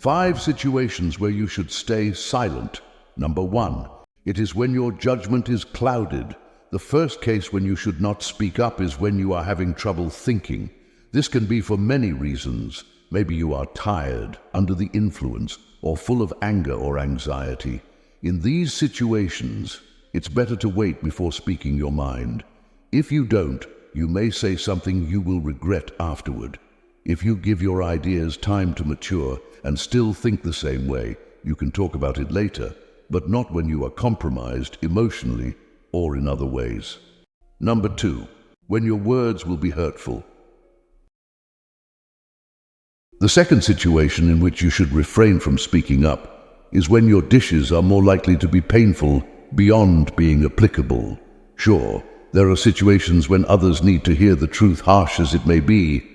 5 situations where you should stay silent. Number 1. It is when your judgment is clouded. The first case when you should not speak up is when you are having trouble thinking. This can be for many reasons. Maybe you are tired, under the influence, or full of anger or anxiety. In these situations, it's better to wait before speaking your mind. If you don't, you may say something you will regret afterward. If you give your ideas time to mature and still think the same way, you can talk about it later, but not when you are compromised emotionally or in other ways. Number 2. When your words will be hurtful. The second situation in which you should refrain from speaking up is when your dishes are more likely to be painful beyond being applicable. Sure, there are situations when others need to hear the truth, harsh as it may be,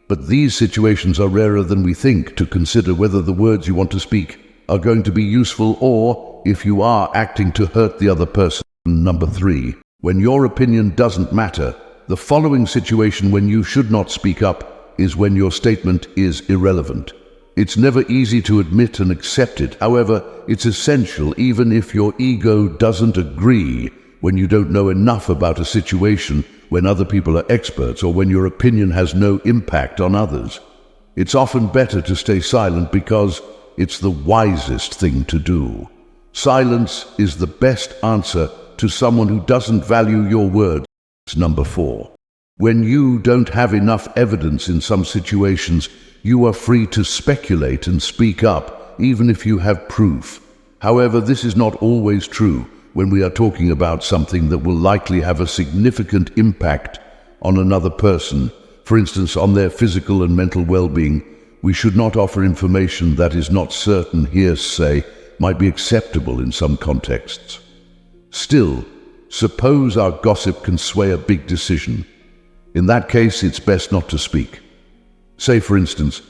but these situations are rarer than we think to consider whether the words you want to speak are going to be useful or if you are acting to hurt the other person. Number 3. When your opinion doesn't matter. The following situation when you should not speak up is when your statement is irrelevant. It's never easy to admit and accept it. However, it's essential even if your ego doesn't agree, when you don't know enough about a situation, when other people are experts, or when your opinion has no impact on others. It's often better to stay silent because it's the wisest thing to do. Silence is the best answer to someone who doesn't value your words. Number 4. When you don't have enough evidence in some situations, you are free to speculate and speak up, even if you have proof. However, this is not always true when we are talking about something that will likely have a significant impact on another person, for instance, on their physical and mental well-being. We should not offer information that is not certain. Hearsay might be acceptable in some contexts. Still, suppose our gossip can sway a big decision. In that case, it's best not to speak. Say, for instance,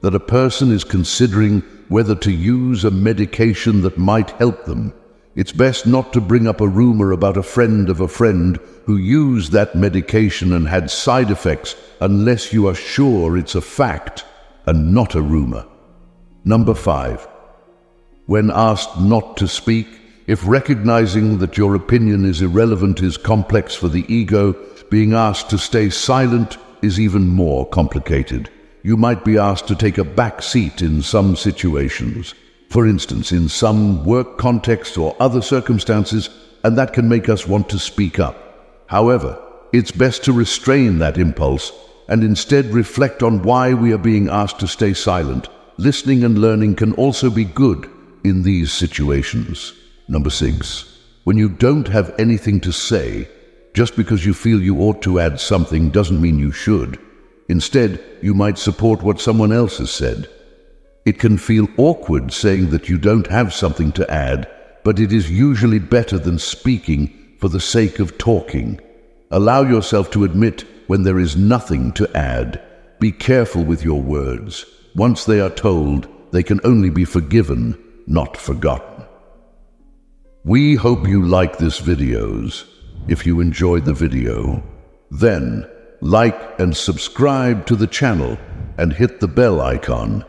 that a person is considering whether to use a medication that might help them. It's best not to bring up a rumor about a friend of a friend who used that medication and had side effects unless you are sure it's a fact and not a rumor. Number 5. When asked not to speak, if recognizing that your opinion is irrelevant is complex for the ego, being asked to stay silent is even more complicated. You might be asked to take a back seat in some situations, for instance, in some work context or other circumstances, and that can make us want to speak up. However, it's best to restrain that impulse and instead reflect on why we are being asked to stay silent. Listening and learning can also be good in these situations. Number 6. When you don't have anything to say, just because you feel you ought to add something doesn't mean you should. Instead, you might support what someone else has said. It can feel awkward saying that you don't have something to add, but it is usually better than speaking for the sake of talking. Allow yourself to admit when there is nothing to add. Be careful with your words. Once they are told, they can only be forgiven, not forgotten. We hope you like this videos. If you enjoyed the video, then like and subscribe to the channel and hit the bell icon